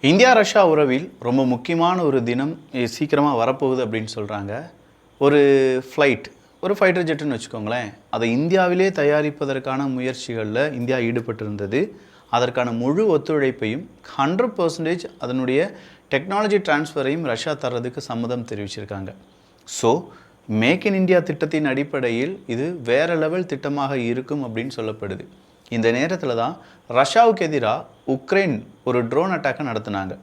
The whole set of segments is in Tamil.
இந்தியா ரஷ்யா உறவில் ரொம்ப முக்கியமான ஒரு தினம் சீக்கிரமாக வரப்போகுது அப்படின்னு சொல்கிறாங்க. ஒரு ஒரு ஃபைட்டர் ஜெட்டுன்னு வச்சுக்கோங்களேன், அதை இந்தியாவிலே தயாரிப்பதற்கான முயற்சிகளில் இந்தியா ஈடுபட்டிருந்தது. அதற்கான முழு ஒத்துழைப்பையும் 100% அதனுடைய டெக்னாலஜி டிரான்ஸ்ஃபரையும் ரஷ்யா தர்றதுக்கு சம்மதம் தெரிவிச்சிருக்காங்க. ஸோ மேக் இன் இந்தியா திட்டத்தின் அடிப்படையில் இது வேறு லெவல் திட்டமாக இருக்கும் அப்படின்னு சொல்லப்படுது. இந்த நேரத்தில் தான் ரஷ்யாவுக்கு எதிராக உக்ரைன் ஒரு ட்ரோன் அட்டாக்கை நடத்தினாங்க.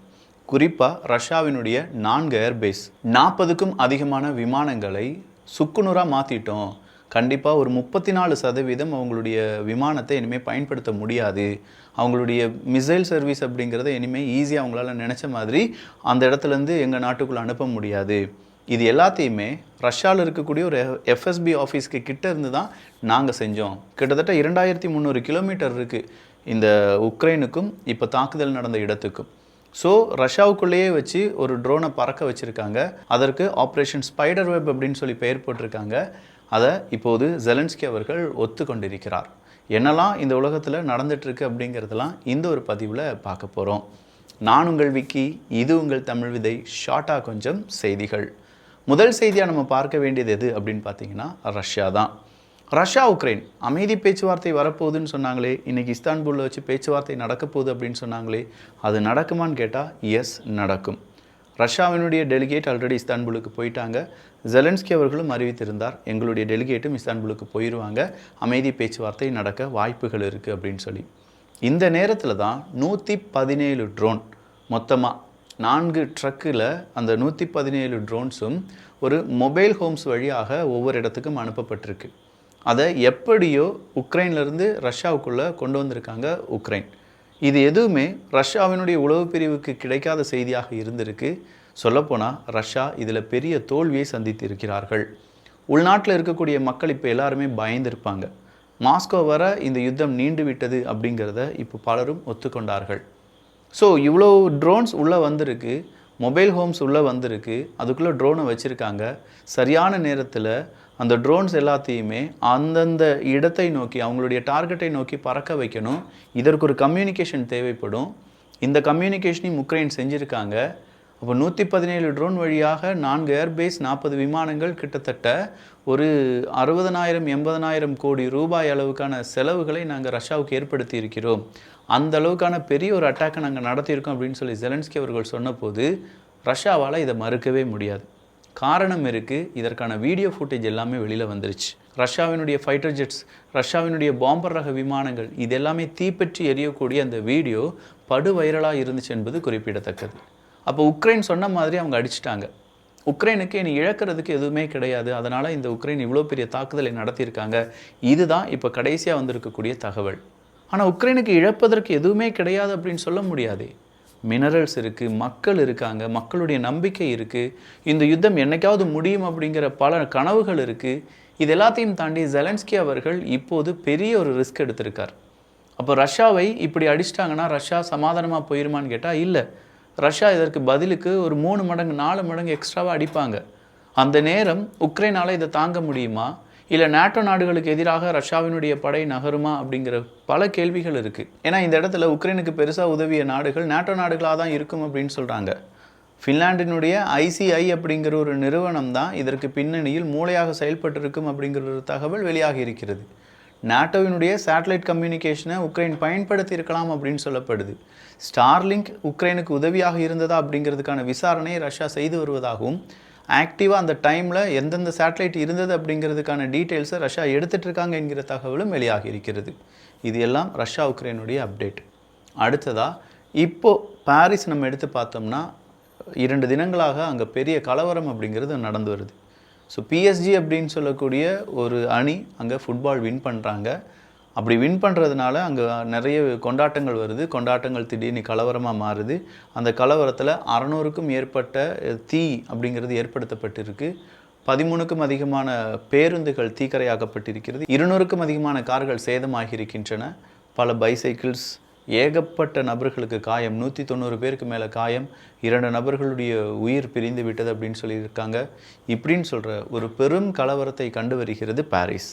குறிப்பாக ரஷ்யாவினுடைய 4 ஏர்பேஸ் 40க்கும் அதிகமான விமானங்களை சுக்குநூறாக மாற்றிட்டோம். கண்டிப்பாக ஒரு 34% அவங்களுடைய விமானத்தை இனிமேல் பயன்படுத்த முடியாது. அவங்களுடைய மிசைல் சர்வீஸ் அப்படிங்கிறத இனிமேல் ஈஸியாக அவங்களால நினச்ச மாதிரி அந்த இடத்துலேருந்து எங்கள் நாட்டுக்குள்ளே அனுப்ப முடியாது. இது எல்லாத்தையுமே ரஷ்யாவில் இருக்கக்கூடிய ஒரு எஃப்எஸ்பி ஆஃபீஸ்க்கு கிட்டே இருந்து தான் நாங்கள் செஞ்சோம். கிட்டத்தட்ட 2300 கிலோமீட்டர் இருக்குது இந்த உக்ரைனுக்கும் இப்போ தாக்குதல் நடந்த இடத்துக்கும். ஸோ ரஷ்யாவுக்குள்ளேயே வச்சு ஒரு ட்ரோனை பறக்க வச்சுருக்காங்க. அதற்கு ஆப்ரேஷன் ஸ்பைடர் வெப் அப்படின்னு சொல்லி பெயர் போட்டிருக்காங்க. அதை இப்போது ஜெலன்ஸ்கி அவர்கள் ஒத்துக்கொண்டிருக்கிறார். என்னெல்லாம் இந்த உலகத்தில் நடந்துகிட்ருக்கு அப்படிங்கிறதெல்லாம் இந்த ஒரு பதிவில் பார்க்க போகிறோம். நான் உங்கள் விக்கி, இது உங்கள் தமிழ் விதை. ஷார்ட்டாக கொஞ்சம் செய்திகள். முதல் செய்தியாக நம்ம பார்க்க வேண்டியது எது அப்படின்னு பார்த்தீங்கன்னா ரஷ்யா தான். ரஷ்யா உக்ரைன் அமைதி பேச்சுவார்த்தை வரப்போகுதுன்னு சொன்னாங்களே, இன்றைக்கி இஸ்தான்புல்லில் வச்சு பேச்சுவார்த்தை நடக்க போகுது அப்படின்னு சொன்னாங்களே, அது நடக்குமான்னு கேட்டால் எஸ், நடக்கும். ரஷ்யாவினுடைய டெலிகேட் ஆல்ரெடி இஸ்தான்புல்லுக்கு போயிட்டாங்க. ஜெலன்ஸ்கி அவர்களும் அறிவித்திருந்தார், எங்களுடைய டெலிகேட்டும் இஸ்தான்புல்லுக்கு போயிடுவாங்க, அமைதி பேச்சுவார்த்தை நடக்க வாய்ப்புகள் இருக்குது அப்படின்னு சொல்லி. இந்த நேரத்தில் தான் 117 ட்ரோன் மொத்தமாக 4 ட்ரக்கில் அந்த 117 ட்ரோன்ஸும் ஒரு மொபைல் ஹோம்ஸ் வழியாக ஒவ்வொரு இடத்துக்கும் அனுப்பப்பட்டிருக்கு. அதை எப்படியோ உக்ரைன்லேருந்து ரஷ்யாவுக்குள்ளே கொண்டு வந்திருக்காங்க உக்ரைன். இது எதுவுமே ரஷ்யாவினுடைய உளவு பிரிவுக்கு கிடைக்காத செய்தியாக இருந்திருக்கு. சொல்லப்போனால் ரஷ்யா இதில் பெரிய தோல்வியை சந்தித்து இருக்கிறார்கள். உள்நாட்டில் இருக்கக்கூடிய மக்கள் இப்போ எல்லாருமே பயந்திருப்பாங்க. மாஸ்கோ வர இந்த யுத்தம் நீண்டு விட்டது அப்படிங்கிறத இப்போ பலரும் ஒத்துக்கொண்டார்கள். ஸோ இவ்வளோ ட்ரோன்ஸ் உள்ளே வந்திருக்கு, மொபைல் ஹோம்ஸ் உள்ளே வந்திருக்கு, அதுக்குள்ளே ட்ரோனை வச்சுருக்காங்க. சரியான நேரத்தில் அந்த ட்ரோன்ஸ் எல்லாத்தையுமே அந்தந்த இடத்தை நோக்கி, அவங்களுடைய டார்கெட்டை நோக்கி பறக்க வைக்கணும். இதற்கு ஒரு கம்யூனிகேஷன் தேவைப்படும். இந்த கம்யூனிகேஷனையும் உக்ரைன் செஞ்சுருக்காங்க. அப்போ 117 ட்ரோன் வழியாக 4 ஏர்பேஸ் 40 விமானங்கள் கிட்டத்தட்ட ஒரு 60,000-80,000 கோடி ரூபாய் அளவுக்கான செலவுகளை நாங்கள் ரஷ்யாவுக்கு ஏற்படுத்தி இருக்கிறோம். அந்த அளவுக்கான பெரிய ஒரு அட்டாக்கை நாங்கள் நடத்தியிருக்கோம் அப்படின்னு சொல்லி ஜெலன்ஸ்கி அவர்கள் சொன்னபோது ரஷ்யாவால் இதை மறுக்கவே முடியாது. காரணம் இருக்குது, இதற்கான வீடியோ ஃபுட்டேஜ் எல்லாமே வெளியில் வந்துருச்சு. ரஷ்யாவினுடைய ஃபைட்டர் ஜெட்ஸ், ரஷ்யாவினுடைய பாம்பர் ரக விமானங்கள் இது எல்லாமே தீப்பற்றி எரியக்கூடிய அந்த வீடியோ படு வைரலாக இருந்துச்சு என்பது குறிப்பிடத்தக்கது. அப்போ உக்ரைன் சொன்ன மாதிரி அவங்க அடிச்சிட்டாங்க. உக்ரைனுக்கு இனி இழக்கிறதுக்கு எதுவுமே கிடையாது. அதனால் இந்த உக்ரைன் இவ்வளோ பெரிய தாக்குதலை நடத்தியிருக்காங்க. இதுதான் இப்போ கடைசியாக வந்திருக்கக்கூடிய தகவல். ஆனால் உக்ரைனுக்கு இழப்பதற்கு எதுவுமே கிடையாது அப்படின்னு சொல்ல முடியாது. மினரல்ஸ் இருக்குது, மக்கள் இருக்காங்க, மக்களுடைய நம்பிக்கை இருக்குது, இந்த யுத்தம் என்னைக்காவது முடியும் அப்படிங்கிற பல கனவுகள் இருக்குது. இது எல்லாத்தையும் தாண்டி ஜெலன்ஸ்கி அவர்கள் இப்போது பெரிய ஒரு ரிஸ்க் எடுத்திருக்கார். அப்போ ரஷ்யாவை இப்படி அடிச்சிட்டாங்கன்னா ரஷ்யா சமாதானமாக போயிருமான்னு கேட்டால் இல்லை. ரஷ்யா இதற்கு பதிலுக்கு ஒரு 3 மடங்கு 4 மடங்கு எக்ஸ்ட்ராவாக அடிப்பாங்க. அந்த நேரம் உக்ரைனால் இதை தாங்க முடியுமா, இல்லை நேட்டோ நாடுகளுக்கு எதிராக ரஷ்யாவினுடைய படை நகருமா அப்படிங்கிற பல கேள்விகள் இருக்குது. ஏன்னா இந்த இடத்துல உக்ரைனுக்கு பெருசாக உதவிய நாடுகள் நேட்டோ நாடுகளாக தான் இருக்கும் அப்படின்னு சொல்கிறாங்க. ஃபின்லாண்டினுடைய ICI அப்படிங்கிற ஒரு நிறுவனம் தான் இதற்கு பின்னணியில் மூளையாக செயல்பட்டிருக்கும் அப்படிங்கிற ஒரு தகவல் வெளியாகி இருக்கிறது. நேட்டோவினுடைய சேட்டலைட் கம்யூனிகேஷனை உக்ரைன் பயன்படுத்தி இருக்கலாம் அப்படின்னு சொல்லப்படுது. ஸ்டார்லிங்க் உக்ரைனுக்கு உதவியாக இருந்ததா அப்படிங்கிறதுக்கான விசாரணையை ரஷ்யா செய்து வருவதாகவும், ஆக்டிவாக அந்த டைமில் எந்தெந்த சேட்டலைட் இருந்தது அப்படிங்கிறதுக்கான டீட்டெயில்ஸை ரஷ்யா எடுத்துகிட்டு இருக்காங்க என்கிற தகவலும் வெளியாகி இருக்கிறது. இது எல்லாம் ரஷ்யா உக்ரைனுடைய அப்டேட். அடுத்ததாக இப்போது பாரிஸ் நம்ம எடுத்து பார்த்தோம்னா 2 தினங்களாக அங்கே பெரிய கலவரம் அப்படிங்கிறது நடந்து வருது. ஸோ PSG அப்படின்னு சொல்லக்கூடிய ஒரு அணி அங்கே ஃபுட்பால் வின் பண்ணுறாங்க. அப்படி வின் பண்ணுறதுனால அங்கே நிறைய கொண்டாட்டங்கள் வருது. கொண்டாட்டங்கள் திடீர்னு கலவரமாக மாறுது. அந்த கலவரத்தில் 600க்கும் மேற்பட்ட தீ அப்படிங்கிறது ஏற்படுத்தப்பட்டிருக்கு. 13க்கும் அதிகமான பேருந்துகள் தீக்கரையாக்கப்பட்டிருக்கிறது. 200க்கும் அதிகமான கார்கள் சேதமாகியிருக்கின்றன. பல பைசைக்கிள்ஸ், ஏகப்பட்ட நபர்களுக்கு காயம், 190 பேருக்கு மேலே காயம், 2 நபர்களுடைய உயிர் பிரிந்து விட்டது அப்படின்னு சொல்லியிருக்காங்க. இப்படின்னு சொல்கிற ஒரு பெரும் கலவரத்தை கண்டு வருகிறது பாரிஸ்.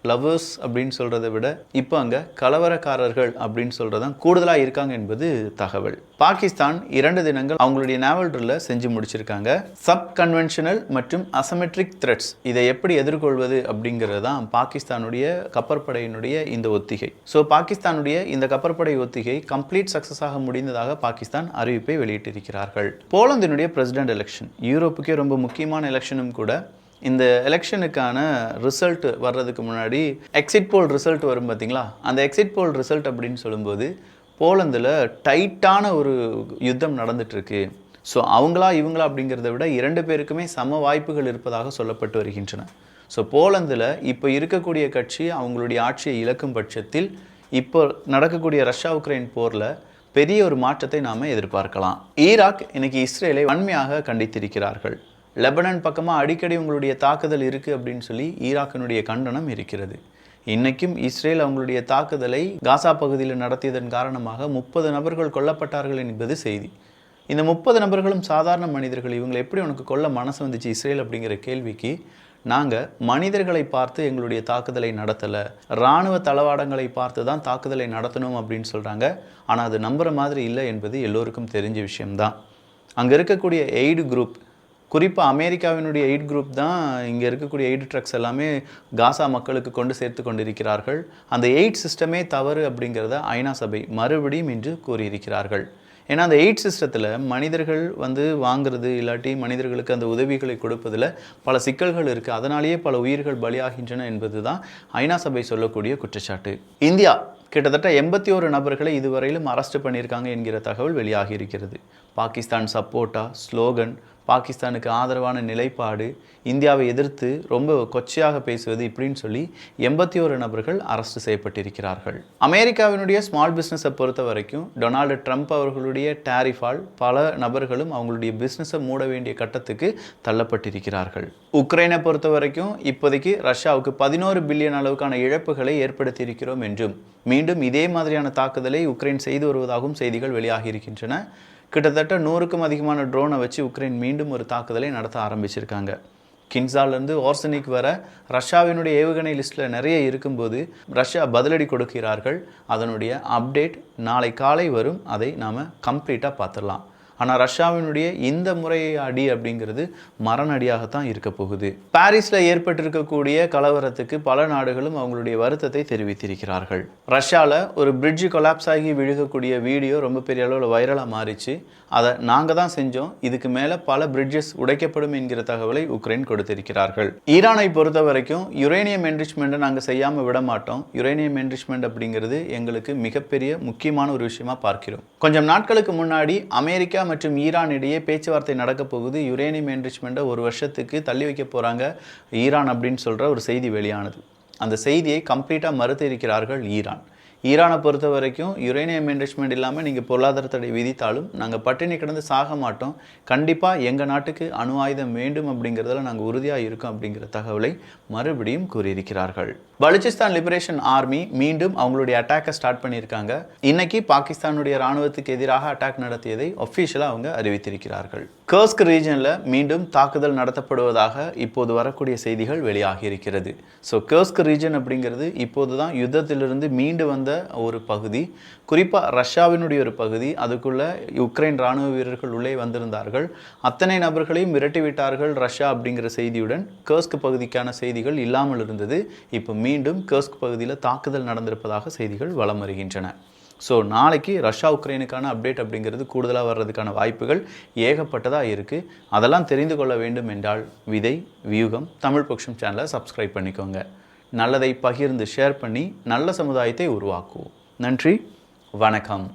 லவ்வர்ஸ் அப்படின்னு சொல்கிறத விட இப்போ அங்கே கலவரக்காரர்கள் அப்படின்னு சொல்கிறது தான் கூடுதலாக இருக்காங்க என்பது தகவல். பாகிஸ்தான் 2 தினங்கள் அவங்களுடைய நேவல் ட்ரில்லை செஞ்சு முடிச்சிருக்காங்க. சப் கன்வென்ஷனல் மற்றும் அசமெட்ரிக் த்ரெட்ஸ் இதை எப்படி எதிர்கொள்வது அப்படிங்கிறது தான் பாகிஸ்தானுடைய கப்பற்படையினுடைய இந்த ஒத்திகை. ஸோ பாகிஸ்தானுடைய இந்த கப்பற்படை ஒத்திகை கம்ப்ளீட் சக்ஸஸாக முடிந்ததாக பாகிஸ்தான் அறிவிப்பை வெளியிட்டிருக்கிறார்கள். போலந்தினுடைய பிரசிடென்ட் எலெக்ஷன் யூரோப்புக்கே ரொம்ப முக்கியமான எலெக்ஷனும் கூட. இந்த எலெக்ஷனுக்கான ரிசல்ட் வர்றதுக்கு முன்னாடி எக்ஸிட் போல் ரிசல்ட் வரும் பார்த்தீங்களா, அந்த எக்ஸிட் போல் ரிசல்ட் அப்படின்னு சொல்லும்போது போலந்தில் டைட்டான ஒரு யுத்தம் நடந்துட்டுருக்கு. ஸோ அவங்களா இவங்களா அப்படிங்கிறத விட 2 பேருக்குமே சம வாய்ப்புகள் இருப்பதாக சொல்லப்பட்டு வருகின்றன. ஸோ போலந்தில் இப்போ இருக்கக்கூடிய கட்சி அவங்களுடைய ஆட்சியை இழக்கும் பட்சத்தில் இப்போ நடக்கக்கூடிய ரஷ்யா உக்ரைன் போரில் பெரிய ஒரு மாற்றத்தை நாம் எதிர்பார்க்கலாம். ஈராக் இன்னைக்கு இஸ்ரேலை வன்மையாக கண்டித்திருக்கிறார்கள். லெபனான் பக்கமாக அடிக்கடி உங்களுடைய தாக்குதல் இருக்குது அப்படின்னு சொல்லி ஈராக்கினுடைய கண்டனம் இருக்கிறது. இன்றைக்கும் இஸ்ரேல் அவங்களுடைய தாக்குதலை காசா பகுதியில் நடத்தியதன் காரணமாக 30 நபர்கள் கொல்லப்பட்டார்கள் என்பது செய்தி. இந்த 30 நபர்களும் சாதாரண மனிதர்கள். இவங்களை எப்படி உனக்கு கொல்ல மனசு வந்துச்சு இஸ்ரேல் அப்படிங்கிற கேள்விக்கு நாங்கள் மனிதர்களை பார்த்து எங்களுடைய தாக்குதலை நடத்தலை, இராணுவ தளவாடங்களை பார்த்து தான் தாக்குதலை நடத்தணும் அப்படின்னு சொல்கிறாங்க. ஆனால் அது நம்புகிற மாதிரி இல்லை என்பது எல்லோருக்கும் தெரிஞ்ச விஷயம்தான். அங்கே இருக்கக்கூடிய எய்டு குரூப், குறிப்பாக அமெரிக்காவினுடைய எய்ட் குரூப் தான் இங்கே இருக்கக்கூடிய எய்ட் ட்ரக்ஸ் எல்லாமே காசா மக்களுக்கு கொண்டு சேர்த்து கொண்டிருக்கிறார்கள். அந்த எய்ட் சிஸ்டமே தவறு அப்படிங்கிறத ஐநா சபை மறுபடியும் இன்று கூறியிருக்கிறார்கள். ஏன்னா அந்த எய்ட் சிஸ்டத்தில் மனிதர்கள் வாங்குறது இல்லாட்டி மனிதர்களுக்கு அந்த உதவிகளை கொடுப்பதில் பல சிக்கல்கள் இருக்குது. அதனாலேயே பல உயிர்கள் பலியாகின்றன என்பது தான் ஐநா சபை சொல்லக்கூடிய குற்றச்சாட்டு. இந்தியா கிட்டத்தட்ட 81 நபர்களை இதுவரையிலும் அரெஸ்ட் பண்ணியிருக்காங்க என்கிற தகவல் வெளியாகி இருக்கிறது. பாகிஸ்தான் சப்போர்ட்டா, ஸ்லோகன், பாகிஸ்தானுக்கு ஆதரவான நிலைப்பாடு, இந்தியாவை எதிர்த்து ரொம்ப கொச்சையாக பேசுவது இப்படின்னு சொல்லி 81 நபர்கள் அரெஸ்ட் செய்யப்பட்டிருக்கிறார்கள். அமெரிக்காவினுடைய ஸ்மால் பிஸ்னஸை பொறுத்த வரைக்கும் டொனால்டு ட்ரம்ப் அவர்களுடைய டேரிஃபால் பல நபர்களும் அவங்களுடைய பிஸ்னஸை மூட வேண்டிய கட்டத்துக்கு தள்ளப்பட்டிருக்கிறார்கள். உக்ரைனை பொறுத்த வரைக்கும் இப்போதைக்கு ரஷ்யாவுக்கு 11 பில்லியன் அளவுக்கான இழப்புகளை ஏற்படுத்தியிருக்கிறோம் என்றும் மீண்டும் இதே மாதிரியான தாக்குதலை உக்ரைன் செய்து வருவதாகவும் செய்திகள் வெளியாகி இருக்கின்றன. கிட்டத்தட்ட 100க்கும் அதிகமான ட்ரோனை வச்சு உக்ரைன் மீண்டும் ஒரு தாக்குதலை நடத்த ஆரம்பிச்சிருக்காங்க. கின்சாலேருந்து ஓர்சனிக் வர ரஷ்யாவினுடைய ஏவுகணை லிஸ்ட்டில் நிறைய இருக்கும்போது ரஷ்யா பதிலடி கொடுக்கிறார்கள். அதனுடைய அப்டேட் நாளை காலை வரும். அதை நாம் கம்ப்ளீட்டாக பார்த்துடலாம். ஆனால் ரஷ்யாவினுடைய இந்த முறை அடி அப்படிங்கிறது மரணடியாகத்தான் இருக்க போகுது. பாரிஸில் ஏற்பட்டிருக்கக்கூடிய கலவரத்துக்கு பல நாடுகளும் அவங்களுடைய வருத்தத்தை தெரிவித்திருக்கிறார்கள். ரஷ்யாவில் ஒரு பிரிட்ஜு கொலாப்ஸ் ஆகி விழுகக்கூடிய வீடியோ ரொம்ப பெரிய அளவில் வைரலாக மாறிச்சு. அதை நாங்கள் தான் செஞ்சோம், இதுக்கு மேலே பல பிரிட்ஜஸ் உடைக்கப்படும் என்கிற தகவலை உக்ரைன் கொடுத்திருக்கிறார்கள். ஈரானை பொறுத்த வரைக்கும் யுரேனியம் என்ரிச்மெண்ட்டை நாங்கள் செய்யாமல் விட மாட்டோம். யுரேனியம் என்ரிச்மெண்ட் அப்படிங்கிறது எங்களுக்கு மிகப்பெரிய முக்கியமான ஒரு விஷயமா பார்க்கிறோம். கொஞ்சம் நாட்களுக்கு முன்னாடி அமெரிக்கா மற்றும் ஈரான் இடையே பேச்சுவார்த்தை நடக்க போகுது. யுரேனியம் என்ரிச்மெண்ட்டை 1 வருஷத்துக்கு தள்ளி வைக்க போகிறாங்க ஈரான் அப்படின்னு சொல்கிற ஒரு செய்தி வெளியானது. அந்த செய்தியை கம்ப்ளீட்டாக மறுத்து இருக்கிறார்கள் ஈரான். ஈரானை பொறுத்த வரைக்கும் யுரேனியம் என்ரிச்மெண்ட் இல்லாமல் நீங்கள் பொருளாதார தடை விதித்தாலும் நாங்கள் பட்டினி கிடந்து சாக மாட்டோம், கண்டிப்பாக எங்கள் நாட்டுக்கு அணு ஆயுதம் வேண்டும் அப்படிங்கிறதுல நாங்கள் உறுதியாக இருக்கோம் அப்படிங்கிற தகவலை மறுபடியும் கூறியிருக்கிறார்கள். பலுச்சிஸ்தான் லிபரேஷன் ஆர்மி மீண்டும் அவங்களுடைய அட்டாக்கை ஸ்டார்ட் பண்ணியிருக்காங்க. இன்னைக்கு பாகிஸ்தானுடைய இராணுவத்துக்கு எதிராக அட்டாக் நடத்தியதை ஒஃபிஷியலாக அவங்க அறிவித்திருக்கிறார்கள். கர்ஸ்க் ரீஜனில் மீண்டும் தாக்குதல் நடத்தப்படுவதாக இப்போது வரக்கூடிய செய்திகள் வெளியாகி இருக்கிறது. ஸோ கர்ஸ்க் ரீஜன் அப்படிங்கிறது இப்போது தான் யுத்தத்திலிருந்து மீண்டு வந்த ஒரு பகுதி, குறிப்பாக ரஷ்யாவினுடைய ஒரு பகுதி. அதுக்குள்ள உக்ரைன் இராணுவ வீரர்கள் உள்ளே வந்திருந்தார்கள். அத்தனை நபர்களையும் விரட்டிவிட்டார்கள் ரஷ்யா அப்படிங்கிற செய்தியுடன் கர்ஸ்க் பகுதிக்கான செய்திகள் இல்லாமல் இருந்தது. இப்போ மீண்டும் கர்ஸ்க் பகுதியில் தாக்குதல் நடந்திருப்பதாக செய்திகள் வலம் வருகின்றன. ஸோ நாளைக்கு ரஷ்யா உக்ரைனுக்கான அப்டேட் அப்படிங்கிறது கூடுதலாக வர்றதுக்கான வாய்ப்புகள் ஏகப்பட்டதாக இருக்குது. அதெல்லாம் தெரிந்து கொள்ள வேண்டும் என்றால் விதை வியூகம் தமிழ் பொக்ஷம் சேனலை சப்ஸ்கிரைப் பண்ணிக்கோங்க. நல்லதை பகிர்ந்து ஷேர் பண்ணி நல்ல சமுதாயத்தை உருவாக்குவோம். நன்றி, வணக்கம்.